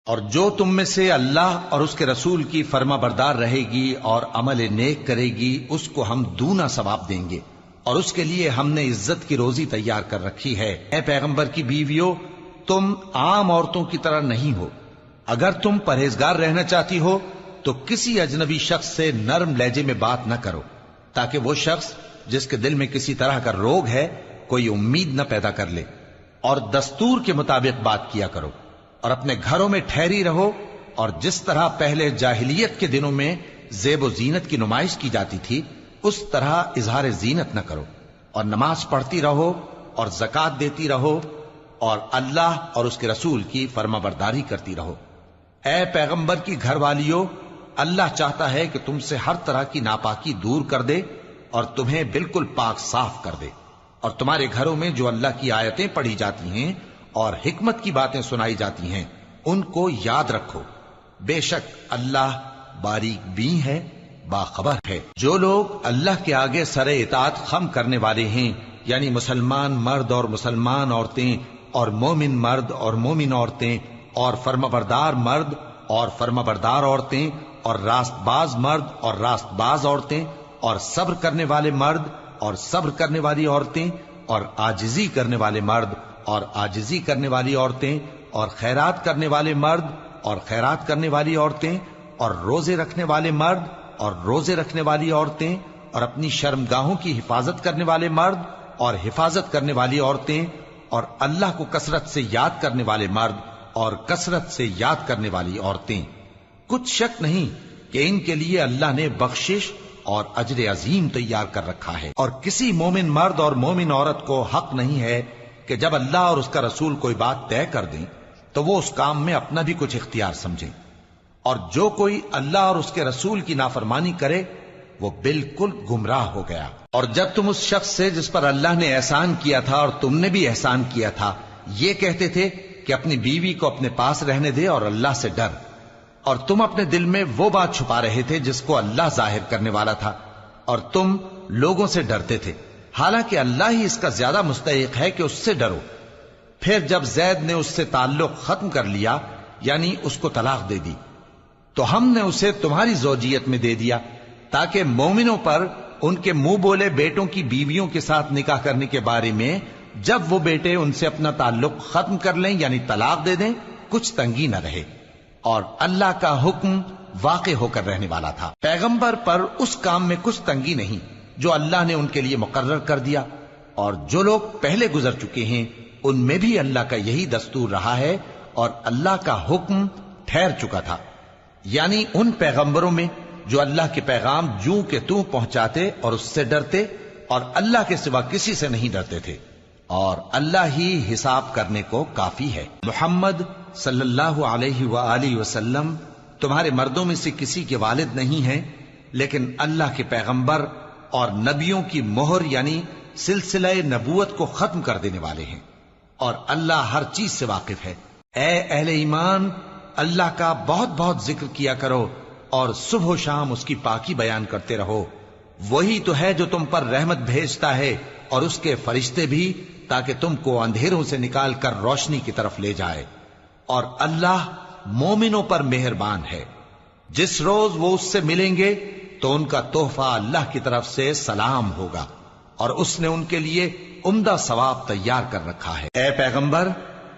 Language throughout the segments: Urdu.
اور جو تم میں سے اللہ اور اس کے رسول کی فرما بردار رہے گی اور عمل نیک کرے گی اس کو ہم دونا ثواب دیں گے، اور اس کے لیے ہم نے عزت کی روزی تیار کر رکھی ہے۔ اے پیغمبر کی بیویوں، تم عام عورتوں کی طرح نہیں ہو۔ اگر تم پرہیزگار رہنا چاہتی ہو تو کسی اجنبی شخص سے نرم لہجے میں بات نہ کرو، تاکہ وہ شخص جس کے دل میں کسی طرح کا روگ ہے کوئی امید نہ پیدا کر لے، اور دستور کے مطابق بات کیا کرو، اور اپنے گھروں میں ٹھہری رہو، اور جس طرح پہلے جاہلیت کے دنوں میں زیب و زینت کی نمائش کی جاتی تھی اس طرح اظہار زینت نہ کرو، اور نماز پڑھتی رہو اور زکوٰۃ دیتی رہو، اور اللہ اور اس کے رسول کی فرما برداری کرتی رہو۔ اے پیغمبر کی گھر والیوں، اللہ چاہتا ہے کہ تم سے ہر طرح کی ناپاکی دور کر دے اور تمہیں بالکل پاک صاف کر دے، اور تمہارے گھروں میں جو اللہ کی آیتیں پڑھی جاتی ہیں اور حکمت کی باتیں سنائی جاتی ہیں ان کو یاد رکھو، بے شک اللہ باریک بین ہے، باخبر ہے۔ جو لوگ اللہ کے آگے سر اطاعت خم کرنے والے ہیں، یعنی مسلمان مرد اور مسلمان عورتیں اور مومن مرد اور مومن عورتیں اور فرمانبردار مرد اور فرمانبردار عورتیں اور راست باز مرد اور راست باز عورتیں اور صبر کرنے والے مرد اور صبر کرنے والی عورتیں اور عاجزی کرنے والے مرد اور عاجزی کرنے والی عورتیں اور خیرات کرنے والے مرد اور خیرات کرنے والی عورتیں اور روزے رکھنے والے مرد اور روزے رکھنے والی عورتیں اور اپنی شرمگاہوں کی حفاظت کرنے والے مرد اور حفاظت کرنے والی عورتیں اور اللہ کو کثرت سے یاد کرنے والے مرد اور کثرت سے یاد کرنے والی عورتیں۔ کچھ شک نہیں کہ ان کے لیے اللہ نے بخشش اور اجر عظیم تیار کر رکھا ہے، اور کسی مومن مرد اور مومن عورت کو حق نہیں ہے کہ جب اللہ اور اس کا رسول کوئی بات طے کر دیں تو وہ اس کام میں اپنا بھی کچھ اختیار سمجھیں، اور جو کوئی اللہ اور اس کے رسول کی نافرمانی کرے وہ بالکل گمراہ ہو گیا۔ اور جب تم اس شخص سے جس پر اللہ نے احسان کیا تھا اور تم نے بھی احسان کیا تھا یہ کہتے تھے کہ اپنی بیوی کو اپنے پاس رہنے دے اور اللہ سے ڈر، اور تم اپنے دل میں وہ بات چھپا رہے تھے جس کو اللہ ظاہر کرنے والا تھا، اور تم لوگوں سے ڈرتے تھے، حالانکہ اللہ ہی اس کا زیادہ مستحق ہے کہ اس سے ڈرو۔ پھر جب زید نے اس سے تعلق ختم کر لیا یعنی اس کو طلاق دے دی تو ہم نے اسے تمہاری زوجیت میں دے دیا تاکہ مومنوں پر ان کے منہ بولے بیٹوں کی بیویوں کے ساتھ نکاح کرنے کے بارے میں جب وہ بیٹے ان سے اپنا تعلق ختم کر لیں یعنی طلاق دے دیں کچھ تنگی نہ رہے، اور اللہ کا حکم واقع ہو کر رہنے والا تھا۔ پیغمبر پر اس کام میں کچھ تنگی نہیں جو اللہ نے ان کے لیے مقرر کر دیا، اور جو لوگ پہلے گزر چکے ہیں ان میں بھی اللہ کا یہی دستور رہا ہے، اور اللہ کا حکم ٹھہر چکا تھا، یعنی ان پیغمبروں میں جو اللہ کے پیغام جوں کہ توں پہنچاتے اور اس سے ڈرتے اور اللہ کے سوا کسی سے نہیں ڈرتے تھے، اور اللہ ہی حساب کرنے کو کافی ہے۔ محمد صلی اللہ علیہ وآلہ وسلم تمہارے مردوں میں سے کسی کے والد نہیں ہیں، لیکن اللہ کے پیغمبر اور نبیوں کی مہر یعنی سلسلہ نبوت کو ختم کر دینے والے ہیں، اور اللہ ہر چیز سے واقف ہے۔ اے اہل ایمان، اللہ کا بہت بہت ذکر کیا کرو اور صبح و شام اس کی پاکی بیان کرتے رہو، وہی تو ہے جو تم پر رحمت بھیجتا ہے اور اس کے فرشتے بھی، تاکہ تم کو اندھیروں سے نکال کر روشنی کی طرف لے جائے، اور اللہ مومنوں پر مہربان ہے۔ جس روز وہ اس سے ملیں گے تو ان کا تحفہ اللہ کی طرف سے سلام ہوگا، اور اس نے ان کے لیے عمدہ ثواب تیار کر رکھا ہے۔ اے پیغمبر،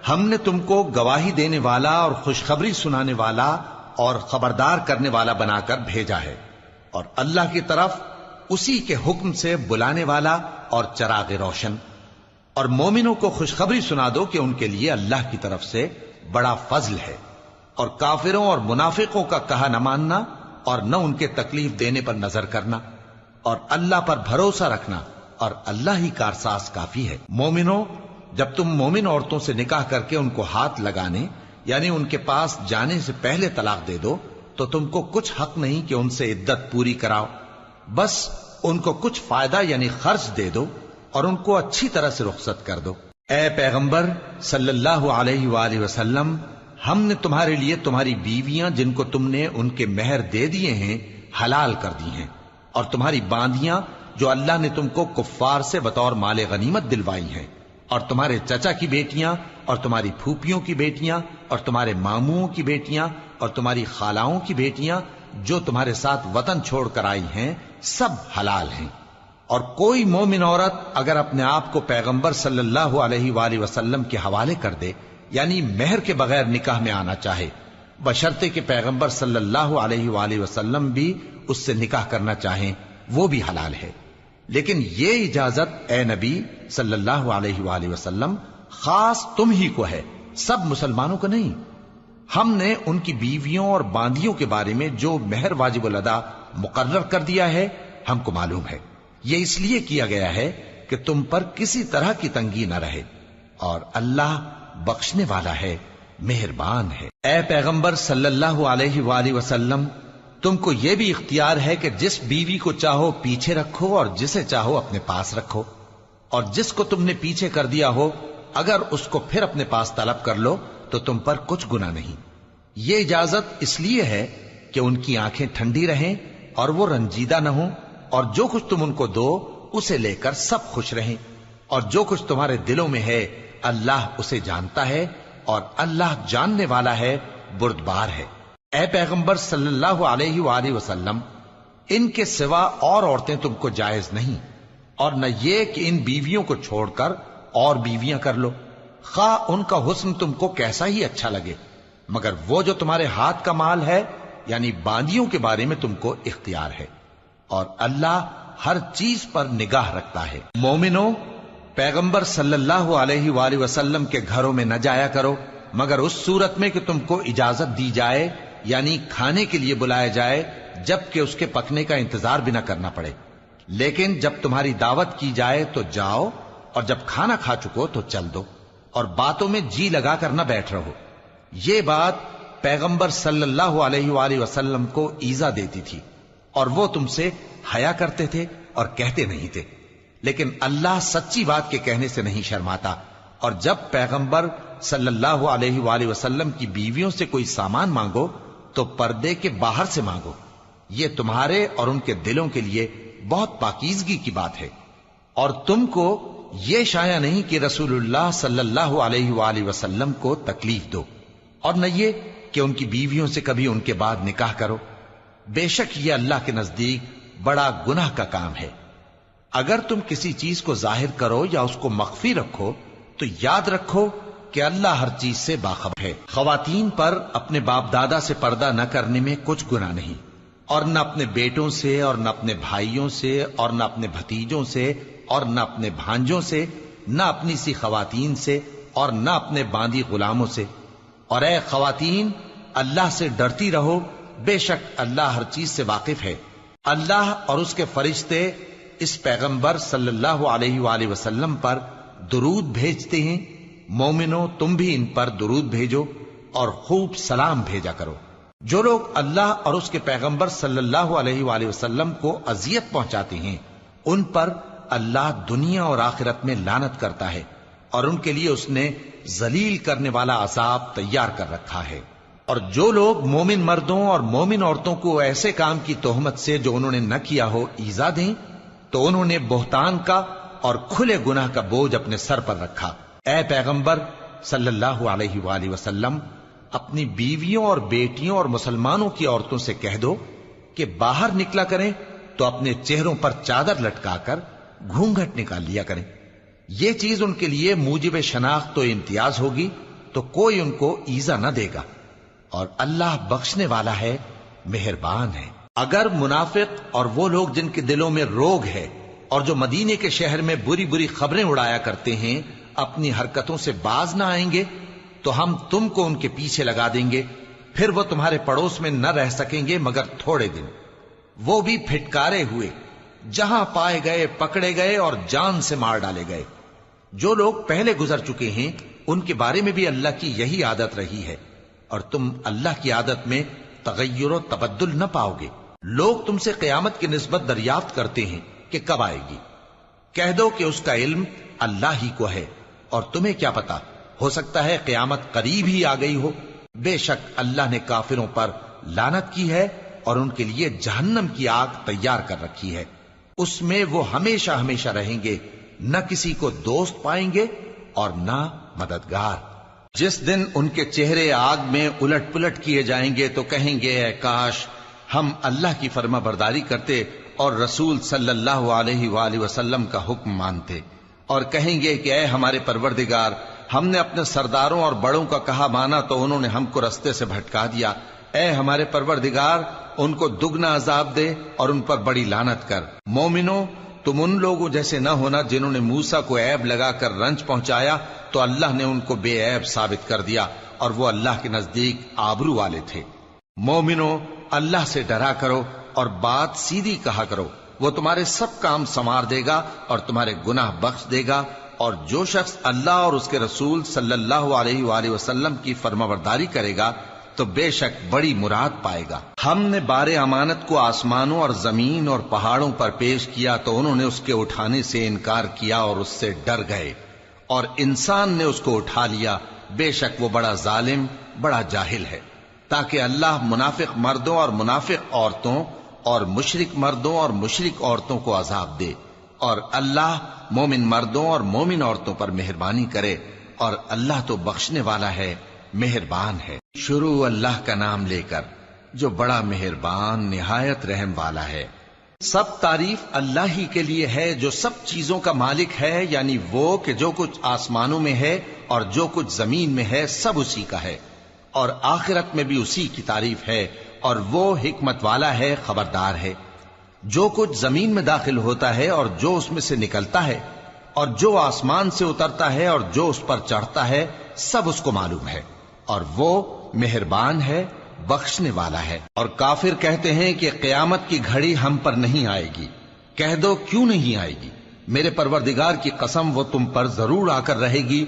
ہم نے تم کو گواہی دینے والا اور خوشخبری سنانے والا اور خبردار کرنے والا بنا کر بھیجا ہے، اور اللہ کی طرف اسی کے حکم سے بلانے والا اور چراغ روشن، اور مومنوں کو خوشخبری سنا دو کہ ان کے لیے اللہ کی طرف سے بڑا فضل ہے، اور کافروں اور منافقوں کا کہا نہ ماننا اور نہ ان کے تکلیف دینے پر نظر کرنا، اور اللہ پر بھروسہ رکھنا، اور اللہ ہی کارساز کافی ہے۔ مومنوں، جب تم مومن عورتوں سے نکاح کر کے ان کو ہاتھ لگانے یعنی ان کے پاس جانے سے پہلے طلاق دے دو تو تم کو کچھ حق نہیں کہ ان سے عدت پوری کراؤ، بس ان کو کچھ فائدہ یعنی خرچ دے دو اور ان کو اچھی طرح سے رخصت کر دو۔ اے پیغمبر صلی اللہ علیہ وآلہ وسلم، ہم نے تمہارے لیے تمہاری بیویاں جن کو تم نے ان کے مہر دے دیے ہیں حلال کر دی ہیں، اور تمہاری باندیاں جو اللہ نے تم کو کفار سے بطور مال غنیمت دلوائی ہیں، اور تمہارے چچا کی بیٹیاں اور تمہاری پھوپھیوں کی بیٹیاں اور تمہارے ماموں کی بیٹیاں اور تمہاری خالاؤں کی بیٹیاں جو تمہارے ساتھ وطن چھوڑ کر آئی ہیں سب حلال ہیں۔ اور کوئی مومن عورت اگر اپنے آپ کو پیغمبر صلی اللہ علیہ وآلہ وسلم کے حوالے کر دے، یعنی مہر کے بغیر نکاح میں آنا چاہے، بشرطے کہ پیغمبر صلی اللہ علیہ وآلہ وسلم بھی اس سے نکاح کرنا چاہیں، وہ بھی حلال ہے۔ لیکن یہ اجازت اے نبی صلی اللہ علیہ وآلہ وسلم خاص تم ہی کو ہے، سب مسلمانوں کو نہیں۔ ہم نے ان کی بیویوں اور باندیوں کے بارے میں جو مہر واجب الادا مقرر کر دیا ہے ہم کو معلوم ہے، یہ اس لیے کیا گیا ہے کہ تم پر کسی طرح کی تنگی نہ رہے، اور اللہ بخشنے والا ہے، مہربان ہے۔ اے پیغمبر صلی اللہ علیہ وآلہ وسلم، تم کو یہ بھی اختیار ہے کہ جس بیوی کو چاہو پیچھے رکھو اور جسے چاہو اپنے پاس رکھو، اور جس کو تم نے پیچھے کر دیا ہو اگر اس کو پھر اپنے پاس طلب کر لو تو تم پر کچھ گناہ نہیں۔ یہ اجازت اس لیے ہے کہ ان کی آنکھیں ٹھنڈی رہیں اور وہ رنجیدہ نہ ہوں، اور جو کچھ تم ان کو دو اسے لے کر سب خوش رہیں، اور جو کچھ تمہارے دلوں میں ہے اللہ اسے جانتا ہے، اور اللہ جاننے والا ہے، بردبار ہے۔ اے پیغمبر صلی اللہ علیہ وآلہ وسلم، ان کے سوا اور عورتیں تم کو جائز نہیں، اور نہ یہ کہ ان بیویوں کو چھوڑ کر اور بیویاں کر لو، خواہ ان کا حسن تم کو کیسا ہی اچھا لگے، مگر وہ جو تمہارے ہاتھ کا مال ہے یعنی باندیوں کے بارے میں تم کو اختیار ہے، اور اللہ ہر چیز پر نگاہ رکھتا ہے۔ مومنو، پیغمبر صلی اللہ علیہ وآلہ وسلم کے گھروں میں نہ جایا کرو مگر اس صورت میں کہ تم کو اجازت دی جائے، یعنی کھانے کے لیے بلایا جائے جبکہ اس کے پکنے کا انتظار بھی نہ کرنا پڑے۔ لیکن جب تمہاری دعوت کی جائے تو جاؤ، اور جب کھانا کھا چکو تو چل دو، اور باتوں میں جی لگا کر نہ بیٹھ رہو۔ یہ بات پیغمبر صلی اللہ علیہ وآلہ وسلم کو ایذا دیتی تھی، اور وہ تم سے حیا کرتے تھے اور کہتے نہیں تھے، لیکن اللہ سچی بات کے کہنے سے نہیں شرماتا۔ اور جب پیغمبر صلی اللہ علیہ وآلہ وسلم کی بیویوں سے کوئی سامان مانگو تو پردے کے باہر سے مانگو، یہ تمہارے اور ان کے دلوں کے لیے بہت پاکیزگی کی بات ہے۔ اور تم کو یہ شایع نہیں کہ رسول اللہ صلی اللہ علیہ وآلہ وسلم کو تکلیف دو، اور نہ یہ کہ ان کی بیویوں سے کبھی ان کے بعد نکاح کرو، بے شک یہ اللہ کے نزدیک بڑا گناہ کا کام ہے۔ اگر تم کسی چیز کو ظاہر کرو یا اس کو مخفی رکھو تو یاد رکھو کہ اللہ ہر چیز سے باخبر ہے۔ خواتین پر اپنے باپ دادا سے پردہ نہ کرنے میں کچھ گناہ نہیں، اور نہ اپنے بیٹوں سے اور نہ اپنے بھائیوں سے اور نہ اپنے بھتیجوں سے اور نہ اپنے بھانجوں سے، نہ اپنی سی خواتین سے اور نہ اپنے باندی غلاموں سے۔ اور اے خواتین، اللہ سے ڈرتی رہو، بے شک اللہ ہر چیز سے واقف ہے۔ اللہ اور اس کے فرشتے اس پیغمبر صلی اللہ علیہ وآلہ وسلم پر درود بھیجتے ہیں۔ مومنو، تم بھی ان پر درود بھیجو اور خوب سلام بھیجا کرو۔ جو لوگ اللہ اور اس کے پیغمبر صلی اللہ علیہ وآلہ وسلم کو اذیت پہنچاتے ہیں ان پر اللہ دنیا اور آخرت میں لعنت کرتا ہے، اور ان کے لیے اس نے ذلیل کرنے والا عذاب تیار کر رکھا ہے۔ اور جو لوگ مومن مردوں اور مومن عورتوں کو ایسے کام کی تہمت سے جو انہوں نے نہ کیا ہو ایذا دیں تو انہوں نے بہتان کا اور کھلے گناہ کا بوجھ اپنے سر پر رکھا۔ اے پیغمبر صلی اللہ علیہ وآلہ وسلم، اپنی بیویوں اور بیٹیوں اور مسلمانوں کی عورتوں سے کہہ دو کہ باہر نکلا کریں تو اپنے چہروں پر چادر لٹکا کر گھونگھٹ نکال لیا کریں، یہ چیز ان کے لیے موجب شناخت و امتیاز ہوگی تو کوئی ان کو ایذا نہ دے گا، اور اللہ بخشنے والا ہے، مہربان ہے۔ اگر منافق اور وہ لوگ جن کے دلوں میں روگ ہے اور جو مدینے کے شہر میں بری بری خبریں اڑایا کرتے ہیں اپنی حرکتوں سے باز نہ آئیں گے تو ہم تم کو ان کے پیچھے لگا دیں گے، پھر وہ تمہارے پڑوس میں نہ رہ سکیں گے مگر تھوڑے دن، وہ بھی پھٹکارے ہوئے، جہاں پائے گئے پکڑے گئے اور جان سے مار ڈالے گئے۔ جو لوگ پہلے گزر چکے ہیں ان کے بارے میں بھی اللہ کی یہی عادت رہی ہے، اور تم اللہ کی عادت میں تغیر و تبدل نہ پاؤ گے۔ لوگ تم سے قیامت کی نسبت دریافت کرتے ہیں کہ کب آئے گی، کہہ دو کہ اس کا علم اللہ ہی کو ہے، اور تمہیں کیا پتا، ہو سکتا ہے قیامت قریب ہی آ گئی ہو۔ بے شک اللہ نے کافروں پر لعنت کی ہے اور ان کے لیے جہنم کی آگ تیار کر رکھی ہے، اس میں وہ ہمیشہ ہمیشہ رہیں گے، نہ کسی کو دوست پائیں گے اور نہ مددگار۔ جس دن ان کے چہرے آگ میں الٹ پلٹ کیے جائیں گے تو کہیں گے اے کاش ہم اللہ کی فرما برداری کرتے اور رسول صلی اللہ علیہ وآلہ وسلم کا حکم مانتے، اور کہیں گے کہ اے ہمارے پروردگار، ہم نے اپنے سرداروں اور بڑوں کا کہا مانا تو انہوں نے ہم کو رستے سے بھٹکا دیا۔ اے ہمارے پروردگار، ان کو دگنا عذاب دے اور ان پر بڑی لعنت کر۔ مومنو، تم ان لوگوں جیسے نہ ہونا جنہوں نے موسیٰ کو عیب لگا کر رنج پہنچایا تو اللہ نے ان کو بے عیب ثابت کر دیا اور وہ اللہ کے نزدیک آبرو والے تھے۔ مومنو، اللہ سے ڈرا کرو اور بات سیدھی کہا کرو، وہ تمہارے سب کام سنوار دے گا اور تمہارے گناہ بخش دے گا، اور جو شخص اللہ اور اس کے رسول صلی اللہ علیہ وآلہ وسلم کی فرمانبرداری کرے گا تو بے شک بڑی مراد پائے گا۔ ہم نے بار امانت کو آسمانوں اور زمین اور پہاڑوں پر پیش کیا تو انہوں نے اس کے اٹھانے سے انکار کیا اور اس سے ڈر گئے، اور انسان نے اس کو اٹھا لیا، بے شک وہ بڑا ظالم، بڑا جاہل ہے، تاکہ اللہ منافق مردوں اور منافق عورتوں اور مشرک مردوں اور مشرک عورتوں کو عذاب دے، اور اللہ مومن مردوں اور مومن عورتوں پر مہربانی کرے، اور اللہ تو بخشنے والا ہے، مہربان ہے۔ شروع اللہ کا نام لے کر جو بڑا مہربان نہایت رحم والا ہے۔ سب تعریف اللہ ہی کے لیے ہے جو سب چیزوں کا مالک ہے، یعنی وہ کہ جو کچھ آسمانوں میں ہے اور جو کچھ زمین میں ہے سب اسی کا ہے، اور آخرت میں بھی اسی کی تعریف ہے، اور وہ حکمت والا ہے، خبردار ہے۔ جو کچھ زمین میں داخل ہوتا ہے اور جو اس میں سے نکلتا ہے اور جو آسمان سے اترتا ہے اور جو اس پر چڑھتا ہے سب اس کو معلوم ہے، اور وہ مہربان ہے، بخشنے والا ہے۔ اور کافر کہتے ہیں کہ قیامت کی گھڑی ہم پر نہیں آئے گی۔ کہہ دو کیوں نہیں آئے گی؟ میرے پروردگار کی قسم وہ تم پر ضرور آ کر رہے گی۔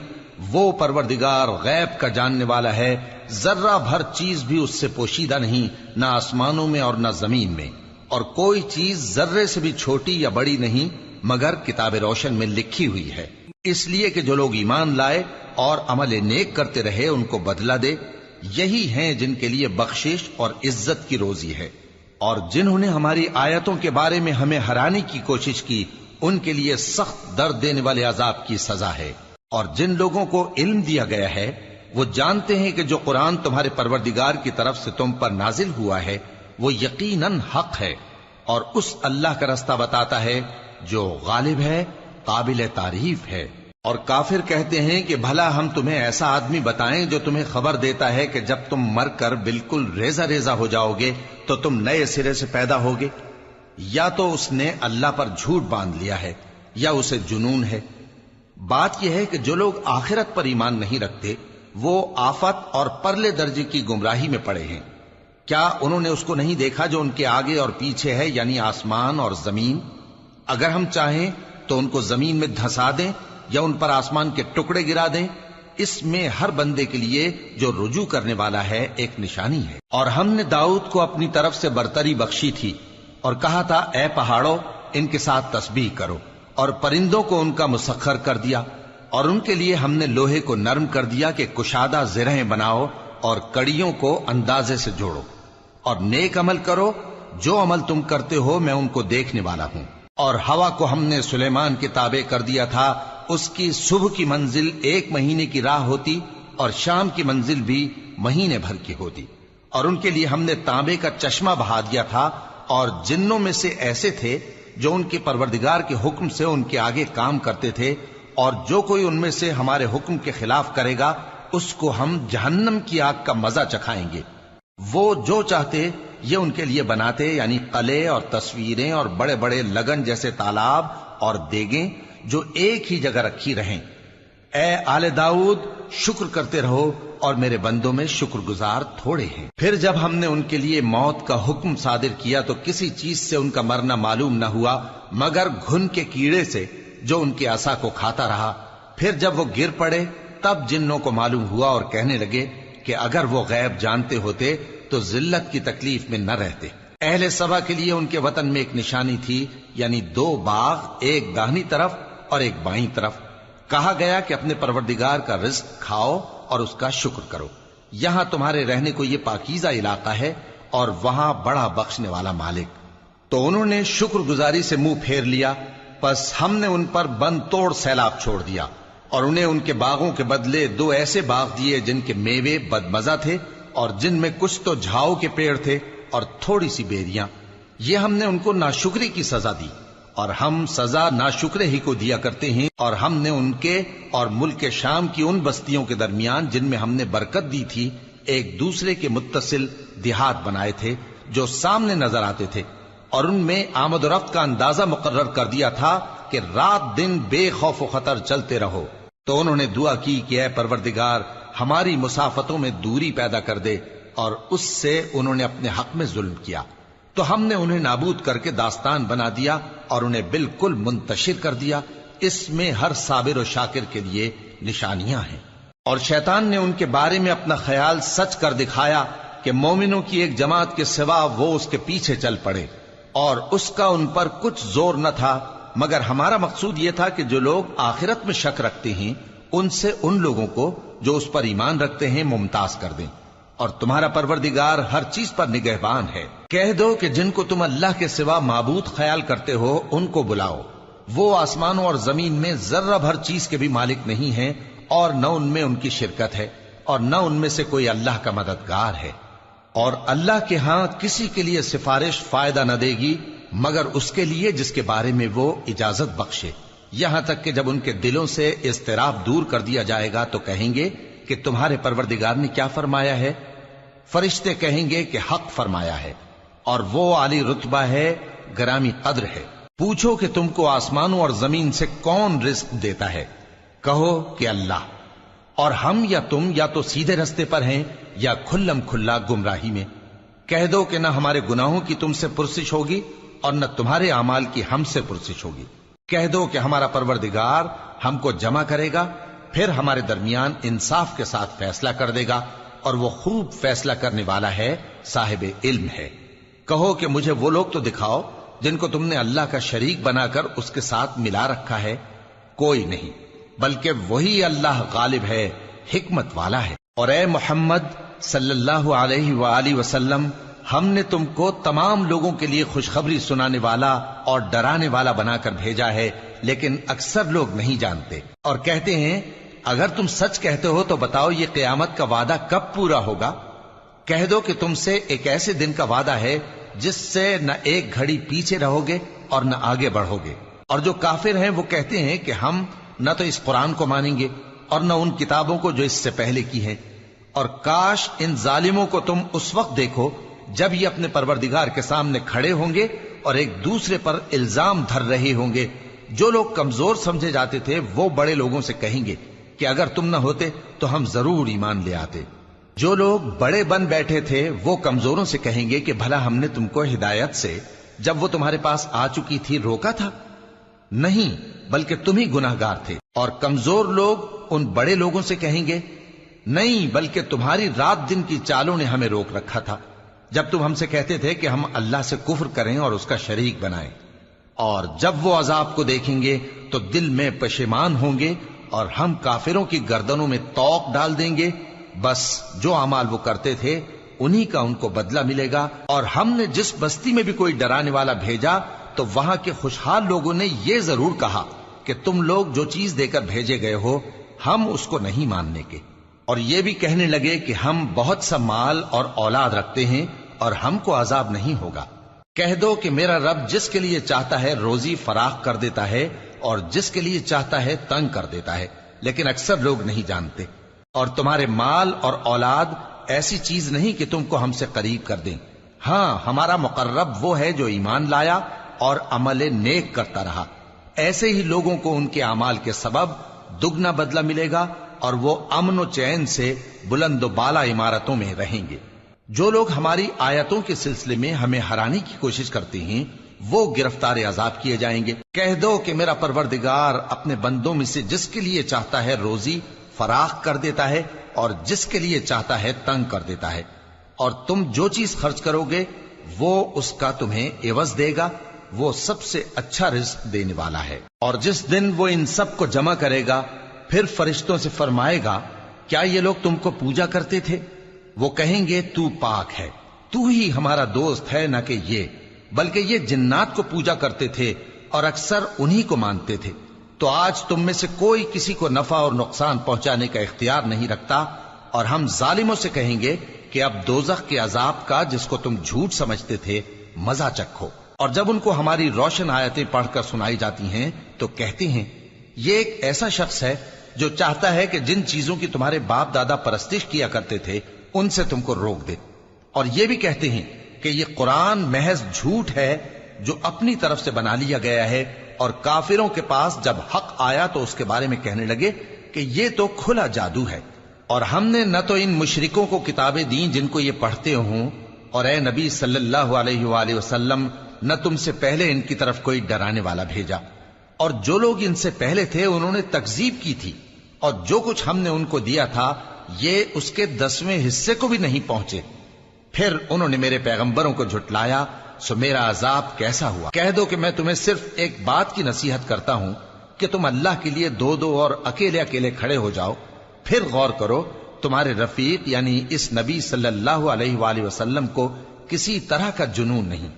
وہ پروردگار غیب کا جاننے والا ہے، ذرہ بھر چیز بھی اس سے پوشیدہ نہیں، نہ آسمانوں میں اور نہ زمین میں، اور کوئی چیز ذرے سے بھی چھوٹی یا بڑی نہیں مگر کتاب روشن میں لکھی ہوئی ہے، اس لیے کہ جو لوگ ایمان لائے اور عمل نیک کرتے رہے ان کو بدلہ دے، یہی ہیں جن کے لیے بخشش اور عزت کی روزی ہے۔ اور جنہوں نے ہماری آیتوں کے بارے میں ہمیں ہرانے کی کوشش کی ان کے لیے سخت درد دینے والے عذاب کی سزا ہے۔ اور جن لوگوں کو علم دیا گیا ہے وہ جانتے ہیں کہ جو قرآن تمہارے پروردگار کی طرف سے تم پر نازل ہوا ہے وہ یقیناً حق ہے، اور اس اللہ کا رستہ بتاتا ہے جو غالب ہے، قابل تعریف ہے۔ اور کافر کہتے ہیں کہ بھلا ہم تمہیں ایسا آدمی بتائیں جو تمہیں خبر دیتا ہے کہ جب تم مر کر بالکل ریزہ ریزہ ہو جاؤ گے تو تم نئے سرے سے پیدا ہوگے؟ یا تو اس نے اللہ پر جھوٹ باندھ لیا ہے یا اسے جنون ہے۔ بات یہ ہے کہ جو لوگ آخرت پر ایمان نہیں رکھتے وہ آفت اور پرلے درجے کی گمراہی میں پڑے ہیں۔ کیا انہوں نے اس کو نہیں دیکھا جو ان کے آگے اور پیچھے ہے، یعنی آسمان اور زمین؟ اگر ہم چاہیں تو ان کو زمین میں دھسا دیں یا ان پر آسمان کے ٹکڑے گرا دیں، اس میں ہر بندے کے لیے جو رجوع کرنے والا ہے ایک نشانی ہے۔ اور ہم نے داؤد کو اپنی طرف سے برتری بخشی تھی اور کہا تھا اے پہاڑوں ان کے ساتھ تسبیح کرو، اور پرندوں کو ان کا مسخر کر دیا، اور ان کے لیے ہم نے لوہے کو نرم کر دیا کہ کشادہ زرہیں بناؤ اور کڑیوں کو اندازے سے جوڑو، اور نیک عمل کرو، جو عمل تم کرتے ہو میں ان کو دیکھنے والا ہوں۔ اور ہوا کو ہم نے سلیمان کے تابع کر دیا تھا، اس کی صبح کی منزل 1 مہینے کی راہ ہوتی اور شام کی منزل بھی مہینے بھر کی ہوتی، اور ان کے لیے ہم نے تانبے کا چشمہ بہا دیا تھا، اور جنوں میں سے ایسے تھے جو ان کے پروردگار کے حکم سے ان کے آگے کام کرتے تھے، اور جو کوئی ان میں سے ہمارے حکم کے خلاف کرے گا اس کو ہم جہنم کی آگ کا مزہ چکھائیں گے۔ وہ جو چاہتے یہ ان کے لیے بناتے، یعنی قلعے اور تصویریں اور بڑے بڑے لگن جیسے تالاب اور دیگیں جو ایک ہی جگہ رکھی رہیں۔ اے آل داؤد، شکر کرتے رہو اور میرے بندوں میں شکر گزار تھوڑے ہیں۔ پھر جب ہم نے ان کے لیے موت کا حکم صادر کیا تو کسی چیز سے ان کا مرنا معلوم نہ ہوا مگر گھن کے کیڑے سے جو ان کے عصا کو کھاتا رہا۔ پھر جب وہ گر پڑے تب جنوں کو معلوم ہوا اور کہنے لگے کہ اگر وہ غیب جانتے ہوتے تو ذلت کی تکلیف میں نہ رہتے۔ اہل سبا کے لیے ان کے وطن میں ایک نشانی تھی، یعنی 2 باغ، ایک داہنی طرف اور ایک بائیں طرف۔ کہا گیا کہ اپنے پروردگار کا رزق کھاؤ اور اس کا شکر کرو، یہاں تمہارے رہنے کو یہ پاکیزہ علاقہ ہے اور وہاں بڑا بخشنے والا مالک۔ تو انہوں نے شکر گزاری سے منہ پھیر لیا، پس ہم نے ان پر بند توڑ سیلاب چھوڑ دیا، اور انہیں ان کے باغوں کے بدلے 2 ایسے باغ دیے جن کے میوے بدمزہ تھے اور جن میں کچھ تو جھاؤ کے پیڑ تھے اور تھوڑی سی بیریاں۔ یہ ہم نے ان کو ناشکری کی سزا دی، اور ہم سزا ناشکرے ہی کو دیا کرتے ہیں۔ اور ہم نے ان کے اور ملک شام کی ان بستیوں کے درمیان جن میں ہم نے برکت دی تھی ایک دوسرے کے متصل دیہات بنائے تھے جو سامنے نظر آتے تھے، اور ان میں آمد و رفت کا اندازہ مقرر کر دیا تھا کہ رات دن بے خوف و خطر چلتے رہو۔ تو انہوں نے دعا کی کہ اے پروردگار ہماری مسافتوں میں دوری پیدا کر دے، اور اس سے انہوں نے اپنے حق میں ظلم کیا، تو ہم نے انہیں نابود کر کے داستان بنا دیا اور انہیں بالکل منتشر کر دیا۔ اس میں ہر صابر و شاکر کے لیے نشانیاں ہیں۔ اور شیطان نے ان کے بارے میں اپنا خیال سچ کر دکھایا کہ مومنوں کی ایک جماعت کے سوا وہ اس کے پیچھے چل پڑے، اور اس کا ان پر کچھ زور نہ تھا، مگر ہمارا مقصود یہ تھا کہ جو لوگ آخرت میں شک رکھتے ہیں ان سے ان لوگوں کو جو اس پر ایمان رکھتے ہیں ممتاز کر دیں، اور تمہارا پروردگار ہر چیز پر نگہبان ہے۔ کہہ دو کہ جن کو تم اللہ کے سوا معبود خیال کرتے ہو ان کو بلاؤ، وہ آسمانوں اور زمین میں ذرہ بھر چیز کے بھی مالک نہیں ہیں، اور نہ ان میں ان کی شرکت ہے، اور نہ ان میں سے کوئی اللہ کا مددگار ہے، اور اللہ کے ہاں کسی کے لیے سفارش فائدہ نہ دے گی مگر اس کے لیے جس کے بارے میں وہ اجازت بخشے، یہاں تک کہ جب ان کے دلوں سے اضطراب دور کر دیا جائے گا تو کہیں گے کہ تمہارے پروردگار نے کیا فرمایا ہے؟ فرشتے کہیں گے کہ حق فرمایا ہے، اور وہ عالی رتبہ ہے، گرامی قدر ہے۔ پوچھو کہ تم کو آسمانوں اور زمین سے کون رزق دیتا ہے؟ کہو کہ اللہ، اور ہم یا تم یا تو سیدھے رستے پر ہیں یا کھلم کھلا گمراہی میں۔ کہہ دو کہ نہ ہمارے گناہوں کی تم سے پرسش ہوگی اور نہ تمہارے اعمال کی ہم سے پرسش ہوگی۔ کہہ دو کہ ہمارا پروردگار ہم کو جمع کرے گا، پھر ہمارے درمیان انصاف کے ساتھ فیصلہ کر دے گا، اور وہ خوب فیصلہ کرنے والا ہے، صاحب علم ہے۔ کہو کہ مجھے وہ لوگ تو دکھاؤ جن کو تم نے اللہ کا شریک بنا کر اس کے ساتھ ملا رکھا ہے۔ کوئی نہیں، بلکہ وہی اللہ غالب ہے، حکمت والا ہے۔ اور اے محمد صلی اللہ علیہ وآلہ وسلم، ہم نے تم کو تمام لوگوں کے لیے خوشخبری سنانے والا اور ڈرانے والا بنا کر بھیجا ہے، لیکن اکثر لوگ نہیں جانتے، اور کہتے ہیں اگر تم سچ کہتے ہو تو بتاؤ یہ قیامت کا وعدہ کب پورا ہوگا؟ کہہ دو کہ تم سے ایک ایسے دن کا وعدہ ہے جس سے نہ ایک گھڑی پیچھے رہو گے اور نہ آگے بڑھو گے۔ اور جو کافر ہیں وہ کہتے ہیں کہ ہم نہ تو اس قرآن کو مانیں گے اور نہ ان کتابوں کو جو اس سے پہلے کی ہیں، اور کاش ان ظالموں کو تم اس وقت دیکھو جب یہ اپنے پروردگار کے سامنے کھڑے ہوں گے اور ایک دوسرے پر الزام دھر رہے ہوں گے۔ جو لوگ کمزور سمجھے جاتے تھے وہ بڑے لوگوں سے کہیں گے کہ اگر تم نہ ہوتے تو ہم ضرور ایمان لے آتے۔ جو لوگ بڑے بن بیٹھے تھے وہ کمزوروں سے کہیں گے کہ بھلا ہم نے تم کو ہدایت سے جب وہ تمہارے پاس آ چکی تھی روکا تھا؟ نہیں، بلکہ تم ہی گناہگار تھے۔ اور کمزور لوگ ان بڑے لوگوں سے کہیں گے نہیں، بلکہ تمہاری رات دن کی چالوں نے ہمیں روک رکھا تھا جب تم ہم سے کہتے تھے کہ ہم اللہ سے کفر کریں اور اس کا شریک بنائیں۔ اور جب وہ عذاب کو دیکھیں گے تو دل میں پشیمان ہوں گے، اور ہم کافروں کی گردنوں میں طوق ڈال دیں گے، بس جو اعمال وہ کرتے تھے انہی کا ان کو بدلہ ملے گا۔ اور ہم نے جس بستی میں بھی کوئی ڈرانے والا بھیجا تو وہاں کے خوشحال لوگوں نے یہ ضرور کہا کہ تم لوگ جو چیز دے کر بھیجے گئے ہو ہم اس کو نہیں ماننے کے، اور یہ بھی کہنے لگے کہ ہم بہت سا مال اور اولاد رکھتے ہیں اور ہم کو عذاب نہیں ہوگا۔ کہہ دو کہ میرا رب جس کے لیے چاہتا ہے روزی فراخ کر دیتا ہے اور جس کے لیے چاہتا ہے تنگ کر دیتا ہے، لیکن اکثر لوگ نہیں جانتے۔ اور تمہارے مال اور اولاد ایسی چیز نہیں کہ تم کو ہم سے قریب کر دیں، ہاں ہمارا مقرب وہ ہے جو ایمان لایا اور عمل نیک کرتا رہا۔ ایسے ہی لوگوں کو ان کے اعمال کے سبب دگنا بدلہ ملے گا، اور وہ امن و چین سے بلند و بالا عمارتوں میں رہیں گے۔ جو لوگ ہماری آیتوں کے سلسلے میں ہمیں ہرانے کی کوشش کرتے ہیں وہ گرفتار عذاب کیے جائیں گے۔ کہہ دو کہ میرا پروردگار اپنے بندوں میں سے جس کے لیے چاہتا ہے روزی فراخ کر دیتا ہے اور جس کے لیے چاہتا ہے تنگ کر دیتا ہے، اور تم جو چیز خرچ کرو گے وہ اس کا تمہیں عوض دے گا، وہ سب سے اچھا رزق دینے والا ہے۔ اور جس دن وہ ان سب کو جمع کرے گا پھر فرشتوں سے فرمائے گا کیا یہ لوگ تم کو پوجا کرتے تھے؟ وہ کہیں گے تو پاک ہے، تو ہی ہمارا دوست ہے، نہ کہ یہ، بلکہ یہ جنات کو پوجا کرتے تھے اور اکثر انہی کو مانتے تھے۔ تو آج تم میں سے کوئی کسی کو نفع اور نقصان پہنچانے کا اختیار نہیں رکھتا، اور ہم ظالموں سے کہیں گے کہ اب دوزخ کے عذاب کا، جس کو تم جھوٹ سمجھتے تھے، مزہ چکھو۔ اور جب ان کو ہماری روشن آیتیں پڑھ کر سنائی جاتی ہیں تو کہتے ہیں یہ ایک ایسا شخص ہے جو چاہتا ہے کہ جن چیزوں کی تمہارے باپ دادا پرستش کیا کرتے تھے ان سے تم کو روک دے، اور یہ بھی کہتے ہیں کہ یہ قرآن محض جھوٹ ہے جو اپنی طرف سے بنا لیا گیا ہے، اور کافروں کے پاس جب حق آیا تو اس کے بارے میں کہنے لگے کہ یہ تو کھلا جادو ہے۔ اور ہم نے نہ تو ان مشرکوں کو کتابیں دیں جن کو یہ پڑھتے ہوں، اور اے نبی صلی اللہ علیہ وآلہ وسلم نہ تم سے پہلے ان کی طرف کوئی ڈرانے والا بھیجا، اور جو لوگ ان سے پہلے تھے انہوں نے تکذیب کی تھی، اور جو کچھ ہم نے ان کو دیا تھا یہ اس کے 10ویں حصے کو بھی نہیں پہنچے۔ پھر انہوں نے میرے پیغمبروں کو جھٹلایا، سو میرا عذاب کیسا ہوا۔ کہہ دو کہ میں تمہیں صرف ایک بات کی نصیحت کرتا ہوں کہ تم اللہ کے لیے دو دو اور اکیلے اکیلے کھڑے ہو جاؤ، پھر غور کرو تمہارے رفیق یعنی اس نبی صلی اللہ علیہ وآلہ وسلم کو کسی طرح کا جنون نہیں،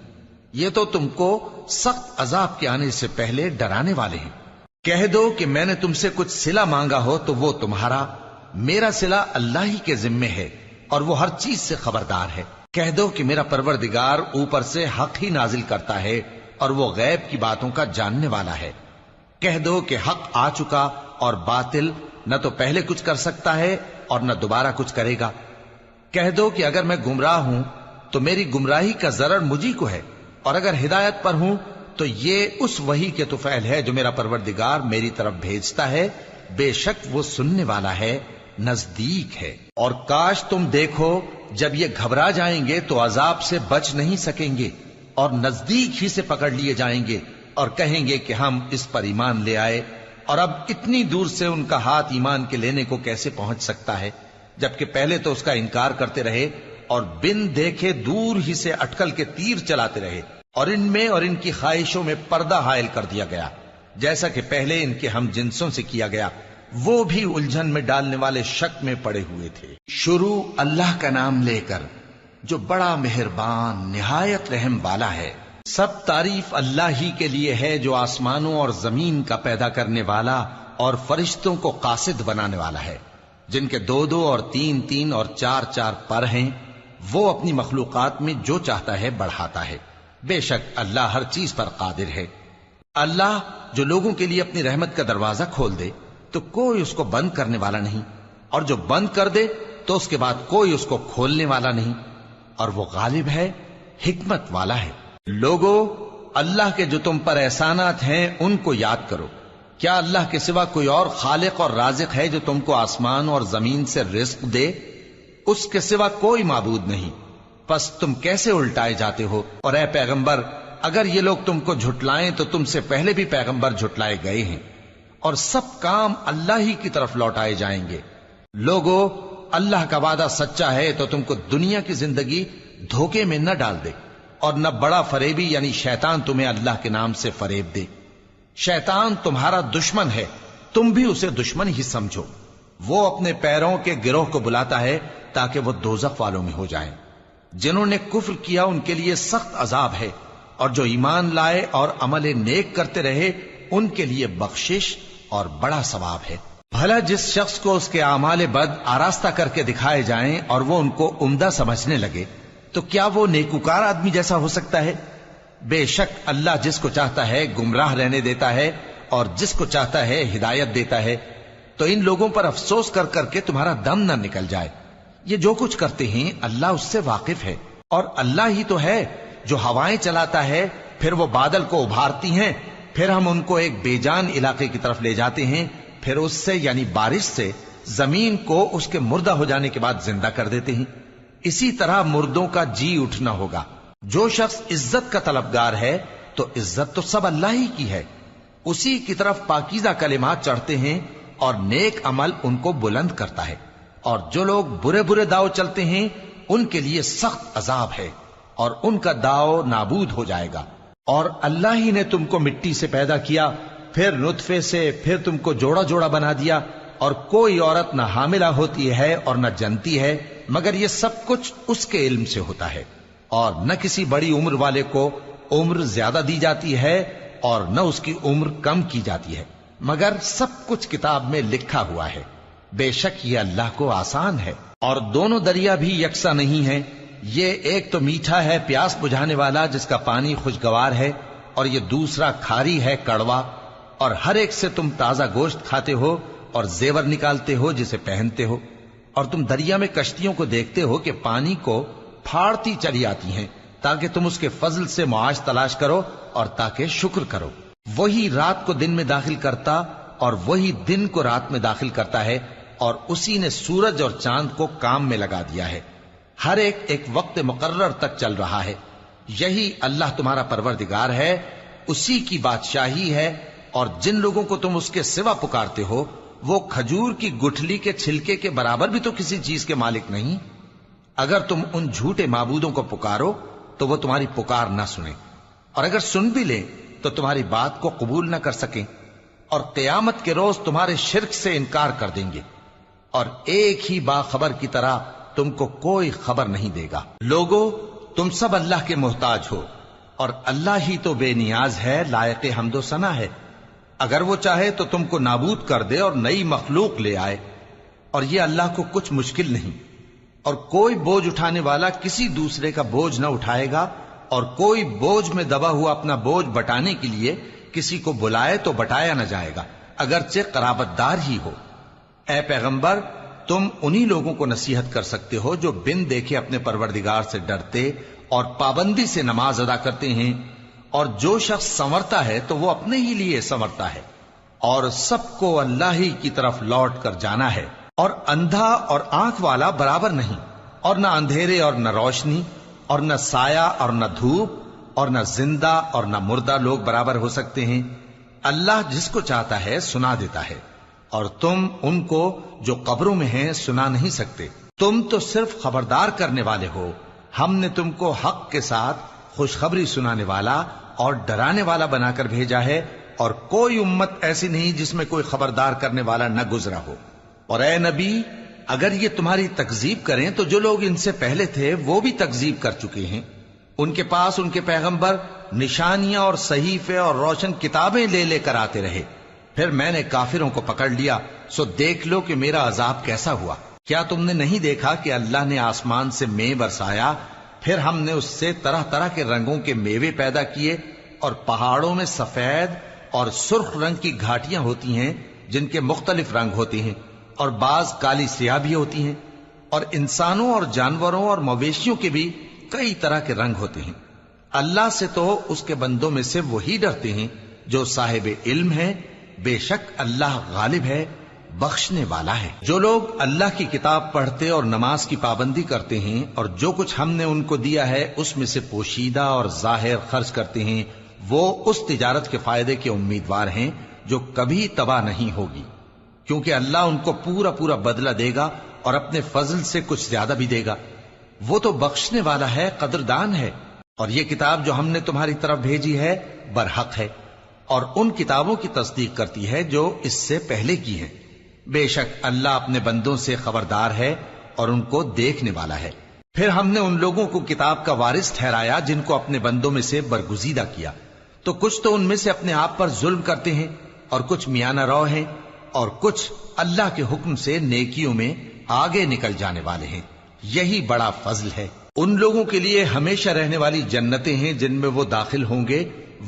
یہ تو تم کو سخت عذاب کے آنے سے پہلے ڈرانے والے ہیں۔ کہہ دو کہ میں نے تم سے کچھ صلہ مانگا ہو تو وہ تمہارا، میرا صلہ اللہ ہی کے ذمے ہے، اور وہ ہر چیز سے خبردار ہے۔ کہہ دو کہ میرا پروردگار اوپر سے حق ہی نازل کرتا ہے، اور وہ غیب کی باتوں کا جاننے والا ہے۔ کہہ دو کہ حق آ چکا، اور باطل نہ تو پہلے کچھ کر سکتا ہے اور نہ دوبارہ کچھ کرے گا۔ کہہ دو کہ اگر میں گمراہ ہوں تو میری گمراہی کا ضرر مجھی کو ہے، اور اگر ہدایت پر ہوں تو یہ اس وحی کے طفیل ہے جو میرا پروردگار میری طرف بھیجتا ہے، بے شک وہ سننے والا ہے، نزدیک ہے۔ اور کاش تم دیکھو جب یہ گھبرا جائیں گے تو عذاب سے بچ نہیں سکیں گے، اور نزدیک ہی سے پکڑ لیے جائیں گے، اور کہیں گے کہ ہم اس پر ایمان لے آئے، اور اب اتنی دور سے ان کا ہاتھ ایمان کے لینے کو کیسے پہنچ سکتا ہے، جبکہ پہلے تو اس کا انکار کرتے رہے اور بن دیکھے دور ہی سے اٹکل کے تیر چلاتے رہے، اور ان میں اور ان کی خواہشوں میں پردہ حائل کر دیا گیا، جیسا کہ پہلے ان کے ہم جنسوں سے کیا گیا، وہ بھی الجھن میں ڈالنے والے شک میں پڑے ہوئے تھے۔ شروع اللہ کا نام لے کر جو بڑا مہربان نہایت رحم والا ہے۔ سب تعریف اللہ ہی کے لیے ہے جو آسمانوں اور زمین کا پیدا کرنے والا اور فرشتوں کو قاصد بنانے والا ہے، جن کے 2 اور 3 اور 4 پر ہیں، وہ اپنی مخلوقات میں جو چاہتا ہے بڑھاتا ہے، بے شک اللہ ہر چیز پر قادر ہے۔ اللہ جو لوگوں کے لیے اپنی رحمت کا دروازہ کھول دے تو کوئی اس کو بند کرنے والا نہیں، اور جو بند کر دے تو اس کے بعد کوئی اس کو کھولنے والا نہیں، اور وہ غالب ہے، حکمت والا ہے۔ لوگو، اللہ کے جو تم پر احسانات ہیں ان کو یاد کرو۔ کیا اللہ کے سوا کوئی اور خالق اور رازق ہے جو تم کو آسمان اور زمین سے رزق دے؟ اس کے سوا کوئی معبود نہیں، پس تم کیسے الٹائے جاتے ہو؟ اور اے پیغمبر، اگر یہ لوگ تم کو جھٹلائیں تو تم سے پہلے بھی پیغمبر جھٹلائے گئے ہیں، اور سب کام اللہ ہی کی طرف لوٹائے جائیں گے۔ لوگو، اللہ کا وعدہ سچا ہے تو تم کو دنیا کی زندگی دھوکے میں نہ ڈال دے، اور نہ بڑا فریبی یعنی شیطان تمہیں اللہ کے نام سے فریب دے۔ شیطان تمہارا دشمن ہے، تم بھی اسے دشمن ہی سمجھو۔ وہ اپنے پیروں کے گروہ کو بلاتا ہے تاکہ وہ دوزخ والوں میں ہو جائیں۔ جنہوں نے کفر کیا ان کے لیے سخت عذاب ہے، اور جو ایمان لائے اور عمل نیک کرتے رہے ان کے لیے بخشش اور بڑا ثواب ہے۔ بھلا جس شخص کو اس کے اعمال بد آراستہ کر کے دکھائے جائیں اور وہ ان کو عمدہ سمجھنے لگے تو کیا وہ نیکوکار آدمی جیسا ہو سکتا ہے؟ بے شک اللہ جس کو چاہتا ہے گمراہ رہنے دیتا ہے اور جس کو چاہتا ہے ہدایت دیتا ہے۔ تو ان لوگوں پر افسوس کر کر کے تمہارا دم نہ نکل جائے، یہ جو کچھ کرتے ہیں اللہ اس سے واقف ہے، اور اللہ ہی تو ہے جو ہوائیں چلاتا ہے، پھر وہ بادل کو ابھارتی ہیں، پھر ہم ان کو ایک بے جان علاقے کی طرف لے جاتے ہیں، پھر اس سے یعنی بارش سے زمین کو اس کے مردہ ہو جانے کے بعد زندہ کر دیتے ہیں۔ اسی طرح مردوں کا جی اٹھنا ہوگا۔ جو شخص عزت کا طلبگار ہے تو عزت تو سب اللہ ہی کی ہے، اسی کی طرف پاکیزہ کلمات چڑھتے ہیں اور نیک عمل ان کو بلند کرتا ہے، اور جو لوگ برے برے داؤ چلتے ہیں ان کے لیے سخت عذاب ہے، اور ان کا داؤ نابود ہو جائے گا۔ اور اللہ ہی نے تم کو مٹی سے پیدا کیا، پھر نطفے سے، پھر تم کو جوڑا جوڑا بنا دیا، اور کوئی عورت نہ حاملہ ہوتی ہے اور نہ جنتی ہے مگر یہ سب کچھ اس کے علم سے ہوتا ہے، اور نہ کسی بڑی عمر والے کو عمر زیادہ دی جاتی ہے اور نہ اس کی عمر کم کی جاتی ہے، مگر سب کچھ کتاب میں لکھا ہوا ہے. بے شک یہ اللہ کو آسان ہے. اور دونوں دریا بھی یکساں نہیں ہیں. یہ ایک تو میٹھا ہے پیاس بجھانے والا جس کا پانی خوشگوار ہے، اور یہ دوسرا کھاری ہے کڑوا. اور ہر ایک سے تم تازہ گوشت کھاتے ہو اور زیور نکالتے ہو جسے پہنتے ہو. اور تم دریا میں کشتیوں کو دیکھتے ہو کہ پانی کو پھاڑتی چلی آتی ہیں تاکہ تم اس کے فضل سے معاش تلاش کرو اور تاکہ شکر کرو. وہی رات کو دن میں داخل کرتا اور وہی دن کو رات میں داخل کرتا ہے، اور اسی نے سورج اور چاند کو کام میں لگا دیا ہے. ہر ایک وقت مقرر تک چل رہا ہے. یہی اللہ تمہارا پروردگار ہے، اسی کی بادشاہی ہے. اور جن لوگوں کو تم اس کے سوا پکارتے ہو وہ کھجور کی گٹھلی کے چھلکے کے برابر بھی تو کسی چیز کے مالک نہیں. اگر تم ان جھوٹے معبودوں کو پکارو تو وہ تمہاری پکار نہ سنیں، اور اگر سن بھی لیں تو تمہاری بات کو قبول نہ کر سکیں، اور قیامت کے روز تمہارے شرک سے انکار کر دیں گے. اور ایک ہی باخبر کی طرح تم کو کوئی خبر نہیں دے گا. لوگو تم سب اللہ کے محتاج ہو، اور اللہ ہی تو بے نیاز ہے، لائق حمد و ثنا ہے. اگر وہ چاہے تو تم کو نابود کر دے اور نئی مخلوق لے آئے، اور یہ اللہ کو کچھ مشکل نہیں. اور کوئی بوجھ اٹھانے والا کسی دوسرے کا بوجھ نہ اٹھائے گا، اور کوئی بوجھ میں دبا ہوا اپنا بوجھ بٹانے کے لیے کسی کو بلائے تو بٹایا نہ جائے گا، اگرچہ قرابت دار ہی ہو. اے پیغمبر، تم انہی لوگوں کو نصیحت کر سکتے ہو جو بن دیکھے اپنے پروردگار سے ڈرتے اور پابندی سے نماز ادا کرتے ہیں. اور جو شخص سنورتا ہے تو وہ اپنے ہی لیے سنورتا ہے، اور سب کو اللہ ہی کی طرف لوٹ کر جانا ہے. اور اندھا اور آنکھ والا برابر نہیں، اور نہ اندھیرے اور نہ روشنی، اور نہ سایہ اور نہ دھوپ، اور نہ زندہ اور نہ مردہ لوگ برابر ہو سکتے ہیں. اللہ جس کو چاہتا ہے سنا دیتا ہے، اور تم ان کو جو قبروں میں ہیں سنا نہیں سکتے. تم تو صرف خبردار کرنے والے ہو. ہم نے تم کو حق کے ساتھ خوشخبری سنانے والا اور ڈرانے والا بنا کر بھیجا ہے، اور کوئی امت ایسی نہیں جس میں کوئی خبردار کرنے والا نہ گزرا ہو. اور اے نبی، اگر یہ تمہاری تکذیب کریں تو جو لوگ ان سے پہلے تھے وہ بھی تکذیب کر چکے ہیں. ان کے پاس ان کے پیغمبر نشانیاں اور صحیفے اور روشن کتابیں لے لے کر آتے رہے. پھر میں نے کافروں کو پکڑ لیا، سو دیکھ لو کہ میرا عذاب کیسا ہوا. کیا تم نے نہیں دیکھا کہ اللہ نے آسمان سے مے برسایا، پھر ہم نے اس سے طرح طرح کے رنگوں کے میوے پیدا کیے، اور پہاڑوں میں سفید اور سرخ رنگ کی گھاٹیاں ہوتی ہیں جن کے مختلف رنگ ہوتے ہیں، اور بعض کالی سیاہ بھی ہوتی ہیں. اور انسانوں اور جانوروں اور مویشیوں کے بھی کئی طرح کے رنگ ہوتے ہیں. اللہ سے تو اس کے بندوں میں سے وہی ڈرتے ہیں جو صاحب علم ہے. بے شک اللہ غالب ہے، بخشنے والا ہے. جو لوگ اللہ کی کتاب پڑھتے اور نماز کی پابندی کرتے ہیں اور جو کچھ ہم نے ان کو دیا ہے اس میں سے پوشیدہ اور ظاہر خرچ کرتے ہیں، وہ اس تجارت کے فائدے کے امیدوار ہیں جو کبھی تباہ نہیں ہوگی، کیونکہ اللہ ان کو پورا پورا بدلہ دے گا اور اپنے فضل سے کچھ زیادہ بھی دے گا. وہ تو بخشنے والا ہے، قدردان ہے. اور یہ کتاب جو ہم نے تمہاری طرف بھیجی ہے برحق ہے، اور ان کتابوں کی تصدیق کرتی ہے جو اس سے پہلے کی ہیں. بے شک اللہ اپنے بندوں سے خبردار ہے اور ان کو دیکھنے والا ہے. پھر ہم نے ان لوگوں کو کتاب کا وارث ٹھہرایا جن کو اپنے بندوں میں سے برگزیدہ کیا. تو کچھ تو ان میں سے اپنے آپ پر ظلم کرتے ہیں، اور کچھ میانہ رو ہیں، اور کچھ اللہ کے حکم سے نیکیوں میں آگے نکل جانے والے ہیں. یہی بڑا فضل ہے. ان لوگوں کے لیے ہمیشہ رہنے والی جنتیں ہیں جن میں وہ داخل ہوں گے.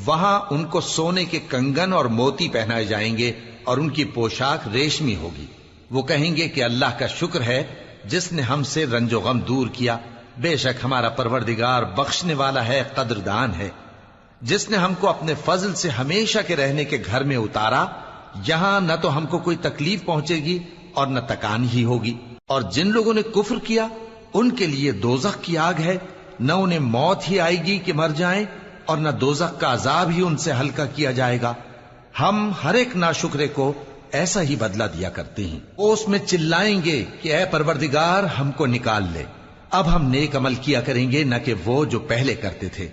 وہاں ان کو سونے کے کنگن اور موتی پہنائے جائیں گے، اور ان کی پوشاک ریشمی ہوگی. وہ کہیں گے کہ اللہ کا شکر ہے جس نے ہم سے رنج و غم دور کیا. بے شک ہمارا پروردگار بخشنے والا ہے، قدردان ہے. جس نے ہم کو اپنے فضل سے ہمیشہ کے رہنے کے گھر میں اتارا، یہاں نہ تو ہم کو کوئی تکلیف پہنچے گی اور نہ تکان ہی ہوگی. اور جن لوگوں نے کفر کیا ان کے لیے دوزخ کی آگ ہے، نہ انہیں موت ہی آئے گی کہ مر جائیں، اور نہ دوزخ کا عذاب ہی ان سے ہلکا کیا جائے گا. ہم ہر ایک ناشکرے کو ایسا ہی بدلہ دیا کرتے ہیں. وہ اس میں چلائیں گے کہ اے پروردگار ہم کو نکال لے، اب ہم نیک عمل کیا کریں گے نہ کہ وہ جو پہلے کرتے تھے.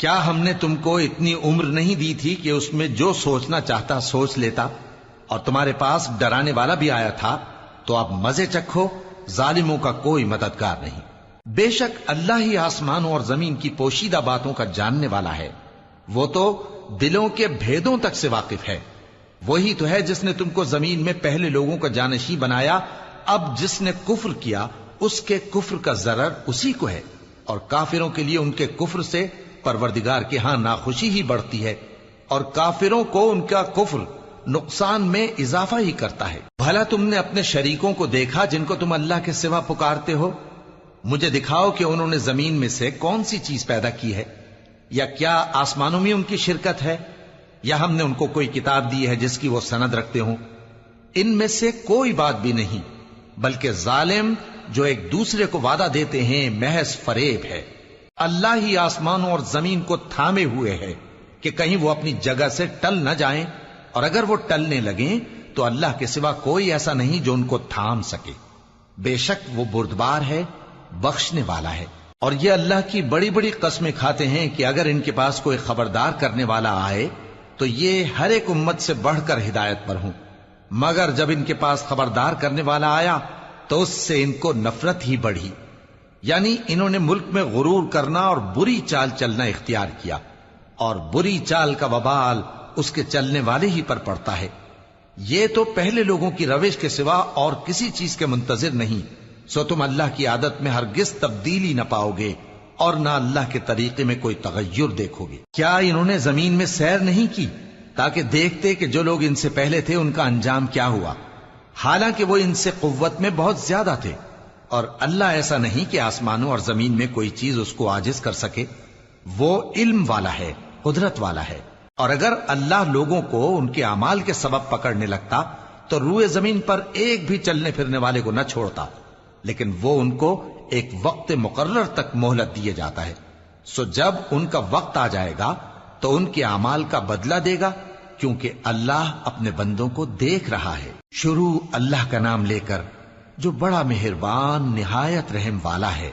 کیا ہم نے تم کو اتنی عمر نہیں دی تھی کہ اس میں جو سوچنا چاہتا سوچ لیتا، اور تمہارے پاس ڈرانے والا بھی آیا تھا؟ تو اب مزے چکھو، ظالموں کا کوئی مددگار نہیں. بے شک اللہ ہی آسمانوں اور زمین کی پوشیدہ باتوں کا جاننے والا ہے. وہ تو دلوں کے بھیدوں تک سے واقف ہے. وہی تو ہے جس نے تم کو زمین میں پہلے لوگوں کا جانشین بنایا. اب جس نے کفر کیا اس کے کفر کا ضرر اسی کو ہے، اور کافروں کے لیے ان کے کفر سے پروردگار کے ہاں ناخوشی ہی بڑھتی ہے، اور کافروں کو ان کا کفر نقصان میں اضافہ ہی کرتا ہے. بھلا تم نے اپنے شریکوں کو دیکھا جن کو تم اللہ کے سوا پکارتے ہو؟ مجھے دکھاؤ کہ انہوں نے زمین میں سے کون سی چیز پیدا کی ہے، یا کیا آسمانوں میں ان کی شرکت ہے، یا ہم نے ان کو کوئی کتاب دی ہے جس کی وہ سند رکھتے ہوں؟ ان میں سے کوئی بات بھی نہیں، بلکہ ظالم جو ایک دوسرے کو وعدہ دیتے ہیں محض فریب ہے. اللہ ہی آسمانوں اور زمین کو تھامے ہوئے ہے کہ کہیں وہ اپنی جگہ سے ٹل نہ جائیں، اور اگر وہ ٹلنے لگیں تو اللہ کے سوا کوئی ایسا نہیں جو ان کو تھام سکے. بے شک وہ بردبار ہے، بخشنے والا ہے. اور یہ اللہ کی بڑی بڑی قسمیں کھاتے ہیں کہ اگر ان کے پاس کوئی خبردار کرنے والا آئے تو یہ ہر ایک امت سے بڑھ کر ہدایت پر ہوں، مگر جب ان کے پاس خبردار کرنے والا آیا تو اس سے ان کو نفرت ہی بڑھی. یعنی انہوں نے ملک میں غرور کرنا اور بری چال چلنا اختیار کیا، اور بری چال کا وبال اس کے چلنے والے ہی پر پڑتا ہے. یہ تو پہلے لوگوں کی روش کے سوا اور کسی چیز کے منتظر نہیں، سو تم اللہ کی عادت میں ہرگز تبدیلی نہ پاؤ گے اور نہ اللہ کے طریقے میں کوئی تغیر دیکھو گے. کیا انہوں نے زمین میں سیر نہیں کی تاکہ دیکھتے کہ جو لوگ ان سے پہلے تھے ان کا انجام کیا ہوا، حالانکہ وہ ان سے قوت میں بہت زیادہ تھے. اور اللہ ایسا نہیں کہ آسمانوں اور زمین میں کوئی چیز اس کو عاجز کر سکے. وہ علم والا ہے، قدرت والا ہے. اور اگر اللہ لوگوں کو ان کے اعمال کے سبب پکڑنے لگتا تو روئے زمین پر ایک بھی چلنے پھرنے والے کو نہ چھوڑتا، لیکن وہ ان کو ایک وقت مقرر تک مہلت دیے جاتا ہے. سو جب ان کا وقت آ جائے گا تو ان کے اعمال کا بدلہ دے گا، کیونکہ اللہ اپنے بندوں کو دیکھ رہا ہے. شروع اللہ کا نام لے کر جو بڑا مہربان نہایت رحم والا ہے.